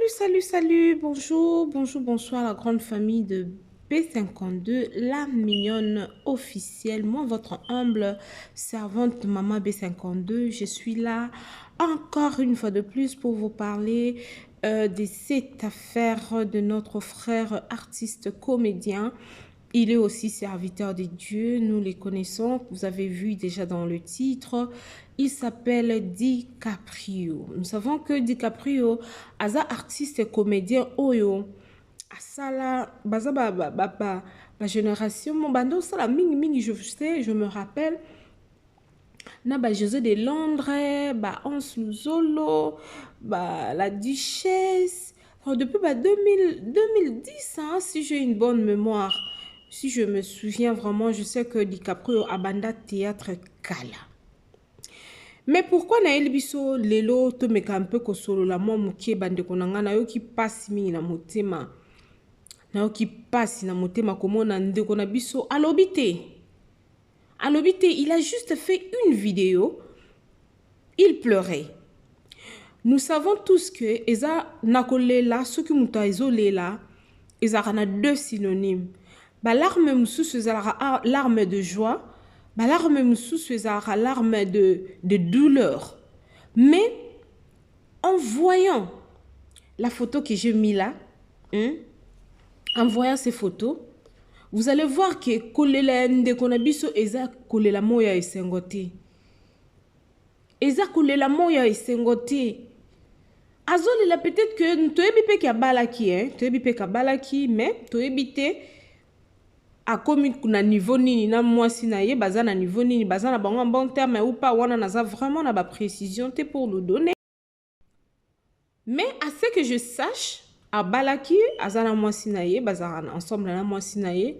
Salut, bonsoir la grande famille de B52, la mignonne officielle. Moi, votre humble servante maman B52, je suis là encore une fois de plus pour vous parler de cette affaire de notre frère artiste comédien. Il est aussi serviteur de Dieu, nous les connaissons, vous avez vu déjà dans le titre. Il s'appelle DiCaprio. Nous savons que DiCaprio, as artiste et comédien, oyo, asala, baza ba génération, mon bando, sala mingi, je sais, je me rappelle. Na ba José de Londres, ba Hans Luzolo, ba la Duchesse. Alors, depuis 2010, hein, si j'ai une bonne mémoire, si je me souviens vraiment, je sais que DiCaprio abanda théâtre kala. Mais pourquoi na biso lelo to meka un peu kosolo la mo mukie bande konanga na yo ki passe mingi na motema. Na yo ki passe na motema komona ndeko na biso alobite. Alobite, il a juste fait une vidéo. Il pleurait. Nous savons tous que eza nakolela soki muta ezolela eza kana deux synonymes. Ba larme mususu ezalaka larme de joie. Larme mususu ezalaka larme de douleur. Mais en voyant la photo que j'ai mis là, en voyant ces photos, vous allez voir que kolela ndeko na biso eza kolela moya esengo te. Eza kolela moya esengo te. Azolela peut-être que toyebi pe ki abalaki, toyebi pe ki abalaki, mais toyebi te a komi na niveau nini na mwasi na ye baza na niveau nini baza na bango en bon terme ou pas wana naza vraiment na ba précision te pour nous donner. Mais à ce que je sache, abalaki azana mwasi na ye baza ensemble na mwasi na ye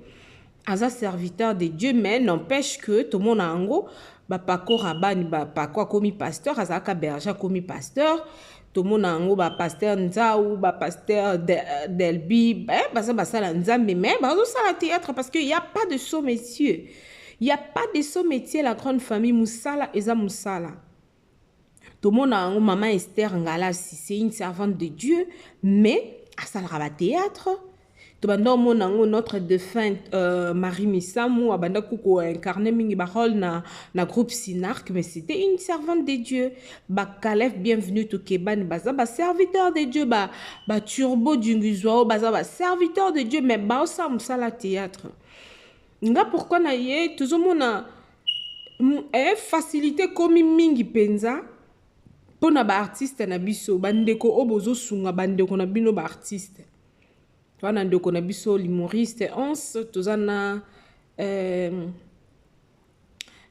aza serviteur de Dieu, mais n'empêche que tout le monde a ango ba pako rabani ba pako komi pasteur azaka berger komi pasteur. Tout le monde a un pasteur Nzaou, pasteur Delbi, basala Nzambe, mais ça la théâtre parce qu'il n'y a pas de saut métier. Il n'y a pas de saut métier, la grande famille Moussala et Moussala. Tout le monde a un maman Esther Ngala, c'est une servante de Dieu, mais à ça la théâtre. Tout le monde a notre défunte Marie Missamou, abanda kuko incarné mingi barol na groupe Sinark, mais c'était une servante de Dieu. Kalef bienvenue to Keban baza ba serviteur de Dieu, ba turbo dunguzwa baza ba serviteur de Dieu, mais ba osa musala théâtre. Nga pourquoi na ye tout le monde a facilité comme mingi penza pour na ba artiste na biso bandeko obozo sunga bandeko na bino ba artiste. Wana ndeko na biso l'humoriste Hans tozana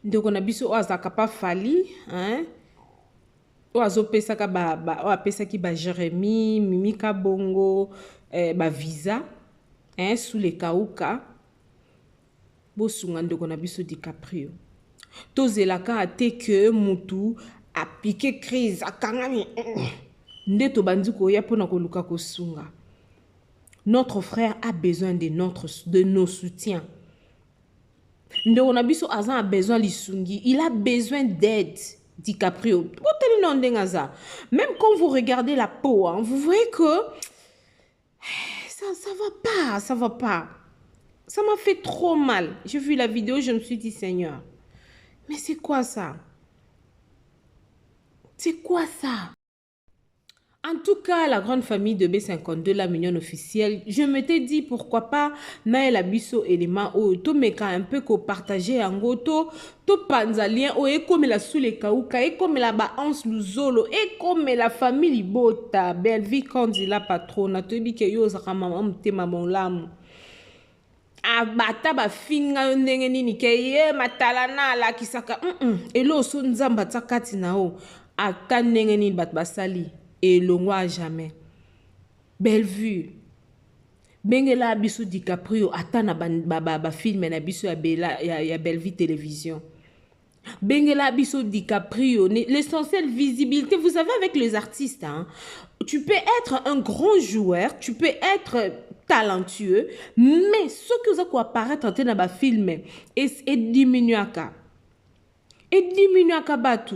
ndeko na biso azaka pa fali o azopesaka o apesaki ba Jérémy Mimika Bongo ba visa sous les kauka bo sunga ndeko na biso DiCaprio tozelaka ate que mutu a piqué crise akangami ndeto bandiko ya pona koluka kosunga. Notre frère a besoin de nos soutiens. Ndeonabiso Azan a besoin de il a besoin d'aide. DiCaprio. Même quand vous regardez la peau, vous voyez que ça va pas. Ça m'a fait trop mal. J'ai vu la vidéo, je me suis dit, Seigneur, mais c'est quoi ça? C'est quoi ça? En tout cas, la grande famille de B52, la mignonne officielle, je m'étais dit pourquoi pas Naël Abisso élément ou tout meka un peu ko partager en goto, tout panzalien ou et comme la sous les kaouka et comme la ba Hans Luzolo et comme la famille Bota, belle vie quand il a patron, tu dis que yo zaka maman tema mon lam. Abata ba finga ndenge nini ke ye matalana la kisaka elo so nzamba tsakati nao ata ndenge nini bat basali. Et le roi jamais. Belle vue. Bengela biso DiCaprio atana ba film na biso ya belle vie télévision. Bengela biso DiCaprio l'essentiel visibilité vous savez avec les artistes tu peux être un grand joueur, tu peux être talentueux mais ce que vous allez apparaître dans ba film et diminuer aka. Et diminuer aka batu.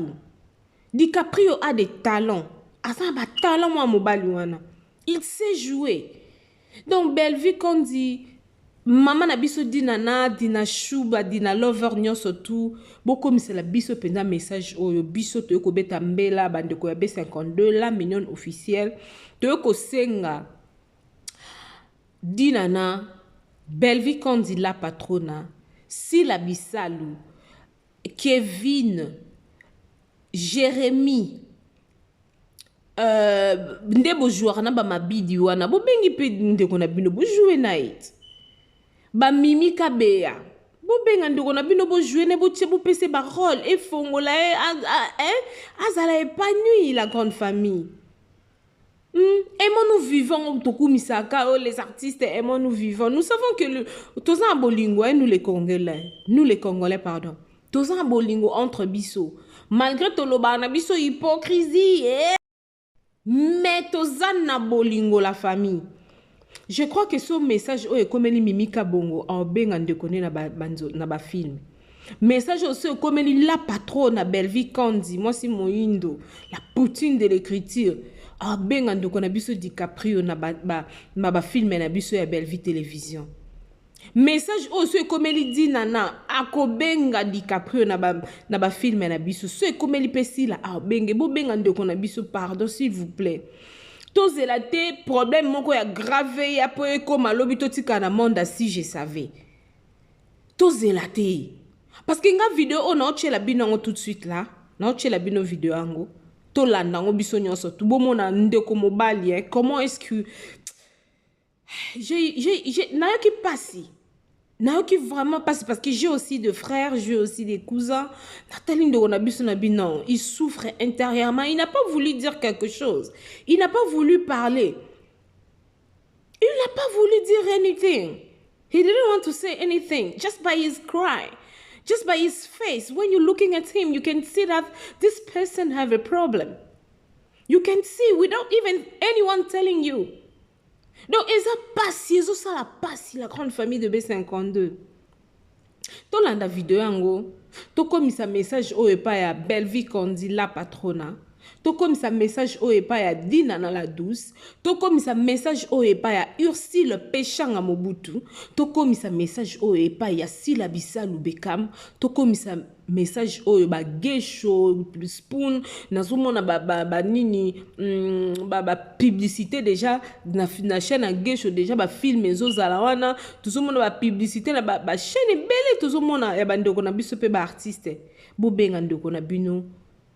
DiCaprio a des talents. Asa ba talent moi mobali wana. Il sait jouer. Donc, Belle-Vie, qu'on dit, maman na biso dinana, dina shuba, dina lover nyonso tout. Beaucoup c'est la biso penda message oyo biso to yoko beta mbela bande ko ya B52 la mignonne officielle. To yoko senga dinana Belle-Vie qu'on dit la patrona. Si la bisalou Kevin Jérémy nde bo joueur na ba mabidi wana bo bengi pe nde ko na bino bo jouer night ba Mimi Kabeya bo benga nde ko na bino bo jouer ne bo tche bo pese ba rôle et fongola azala épanoui la grande famille. Aimons-nous vivons Tokumisaka, les artistes aimons-nous vivons. Nous savons que tous en bolingo, nous les Congolais pardon. Tous en bolingo entre biso. Malgré tout le banabiso hypocrisie, mais tous en bolingo la famille. Je crois que ce message est comme les Mimika Bongo en bengan de connaître na ba film. Message aussi comme la patronne na Belle-Vie Kandi, moi c'est Moindo, la poutine de l'écriture. Ah bengan de connaître biso DiCaprio na ba film na biso ya Belle-Vie télévision. Message aussi comme il dit nana akobenga DiCaprio na ba film na biso. Ce comme il pesi la ah benga bo bengan de connaître biso pardon s'il vous plaît. Tous la té problème moko ya grave ya po comme lobito tika na monde si je savais. Tous la té parce que nga vidéo on a la bino tout de suite là, na la bino vidéo ango. To landa ngo biso nyonso tu bo mona ndeko mobali comment est-ce que j'ai na qui passe. Na qui vraiment passe parce que j'ai aussi des frères, j'ai aussi des cousins. Nathalie Ndogonabiso non, il souffre intérieurement, il n'a pas voulu dire quelque chose. Il n'a pas voulu parler. Il n'a pas voulu dire anything. He didn't want to say anything just by his cry. Just by his face, when you're looking at him, you can see that this person have a problem. You can see without even anyone telling you. Donc, ils ont passé, ça la passe, la grande famille de B52. Dans la vidéo, tu comme ça message au pas ya Belle-Vie Kandi la patrona. Tu comme ça message au pas ya Dina na la douce. Tu comme ça message au pas ya Ursi le péchant à Mobutu. Tu comme ça message au pas ya Sila Bissau Bekam. Tu comme ça message au ba Gesho Spoon nazomona ba nini ba publicité déjà na chaîne à Gesho déjà ba film ezozala wana tozomona ba publicité na ba chaîne belle tozomona ya bandeko na biso pe ba artiste bo benga ndeko na bino.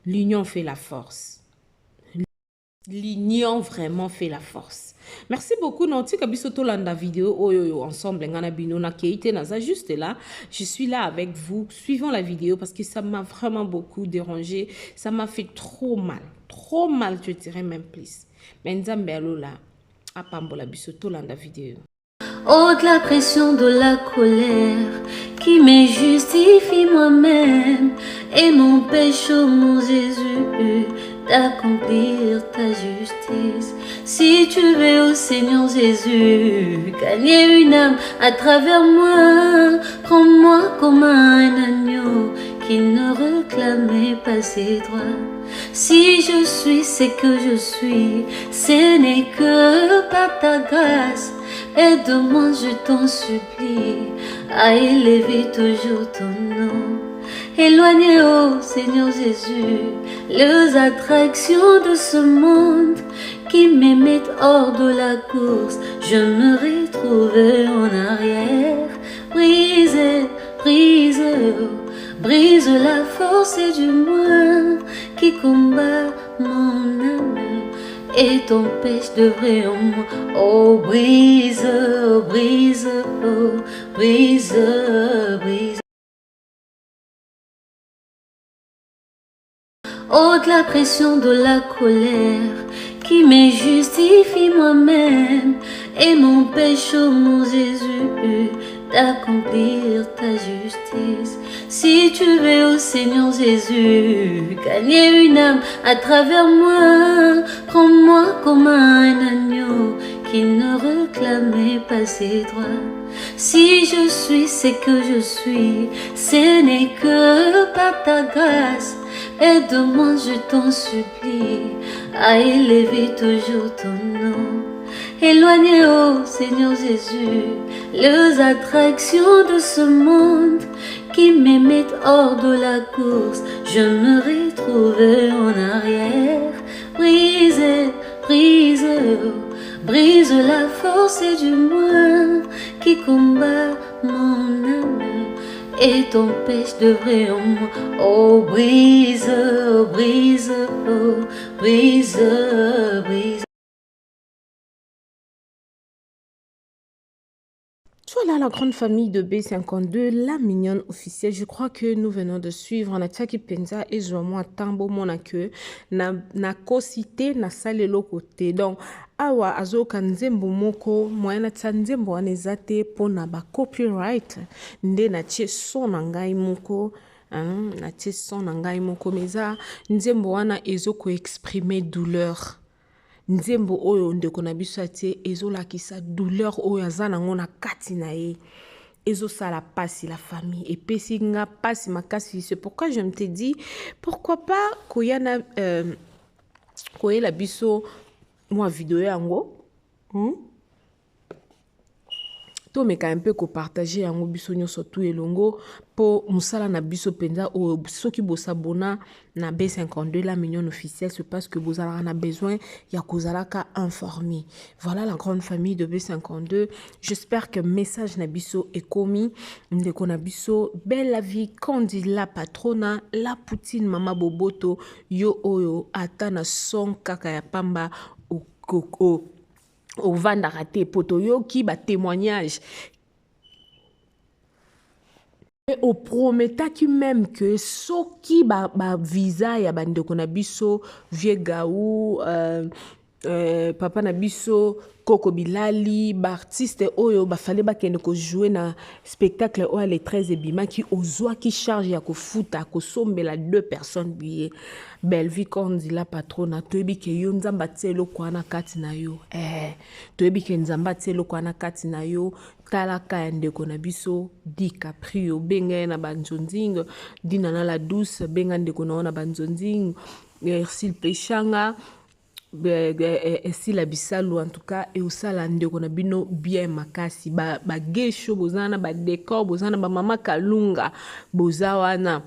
L'union fait la force. L'union vraiment fait la force. Merci beaucoup Nanti Kabisoto Landa vidéo ensemble ngana bino na keite naza juste là. Je suis là avec vous. Suivons la vidéo parce que ça m'a vraiment beaucoup dérangé. Ça m'a fait trop mal, je dirais même plus. Mais nzambe alola apambola bisoto Landa vidéo. Oh de la pression de la colère qui me justifie moi-même et m'empêche, oh mon Jésus, d'accomplir ta justice. Si tu veux, oh Seigneur Jésus, gagner une âme à travers moi, prends-moi comme un agneau qui ne réclamait pas ses droits. Si je suis ce que je suis, ce n'est que par ta grâce. Aide-moi, je t'en supplie, à élever toujours ton nom. Éloignez, oh Seigneur Jésus, les attractions de ce monde qui me mettent hors de la course. Je me retrouve en arrière. Brise, brise, brise la force du moi qui combat mon âme et t'empêche de vrai en moi. Oh brise, brise, oh brise, brise. Oh de la pression de la colère qui me justifie moi-même et m'empêche, oh mon Jésus, d'accomplir ta justice. Si tu veux, oh Seigneur Jésus, gagner une âme à travers moi, prends-moi comme un agneau qui ne réclamait pas ses droits. Si je suis ce que je suis, ce n'est que par ta grâce. Aide-moi, je t'en supplie, à élever toujours ton nom. Éloignez, ô Seigneur Jésus, les attractions de ce monde qui me mettent hors de la course. Je me retrouve en arrière. Brise, brise, brise la force du mal qui combat mon âme et t'empêche de vrai en moi. Oh, brise, brise, oh, brise, brise. Voilà la grande famille de B52, la mignonne officielle. Je crois que nous venons de suivre Natiaki Penza et Joamo Tambo Monake na kosite na salelo côté. Donc, awa azoka nzembo moko moyena tia nzembo wana eza te mpona copyright nde natie son na ngai moko natie son na ngai moko mais eza nzembo wana exprimer douleur. Nzembo oyo ndeko na biso atie ezolakisa douleur oyo aza nango na kati na ye ezosala pasi la famille epesi nga pasi makasi. C'est pourquoi je me te dis pourquoi pas koyana koyela biso mwa video yango to meka un peu ko partager yango biso nyonso tu elongo po musala na biso penza o soki bosabona na B52 la mignonne officielle, c'est parce que vous avez besoin ya kozalaka informé. Voilà la grande famille de B52. J'espère que message na biso est commis. Ndeko na biso belle vie Kandi la patrona la poutine mama boboto yo oyo atana son kaka ya pamba au vandaka te poto yoki ba témoignage et au prometaki même que soki ba visa ya bandeko na biso vieux gaou papa na biso Koko Bilali ba artiste oyo ba fallait ba kende ko jouer na spectacle oyo les 13 ebima ki ozwa ki charge ya ko futa ko sombela 2 personnes billet. Belle vie Kandi la patrona toyebi ke yo nzamba tselo kwa na kati na yo toyebi ke nzamba tselo kwa na kati na yo talaka ya ndeko na biso DiCaprio benga na banzonzing dina na la douce benga ndeko na banzonzing Ersil Pechanga esila bisalu en tout cas et osala ndeko na bino bien makasi ba gesho bozana ba décor bozana ba mama kalunga bozawana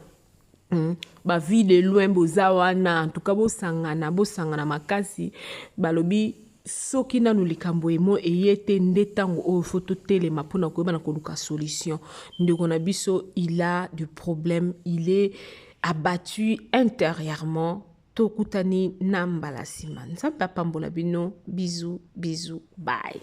ba vie de loin bozawana en tout cas bosangana makasi balobi soki nanu likambo emo eyete nde tango oyo foto telema mpona koyeba na koluka solution. Ndeko na biso il a du problème, il est abattu intérieurement. Tokutani nambala sima. Nzambe apambola bino. Bisous, bisous, bye.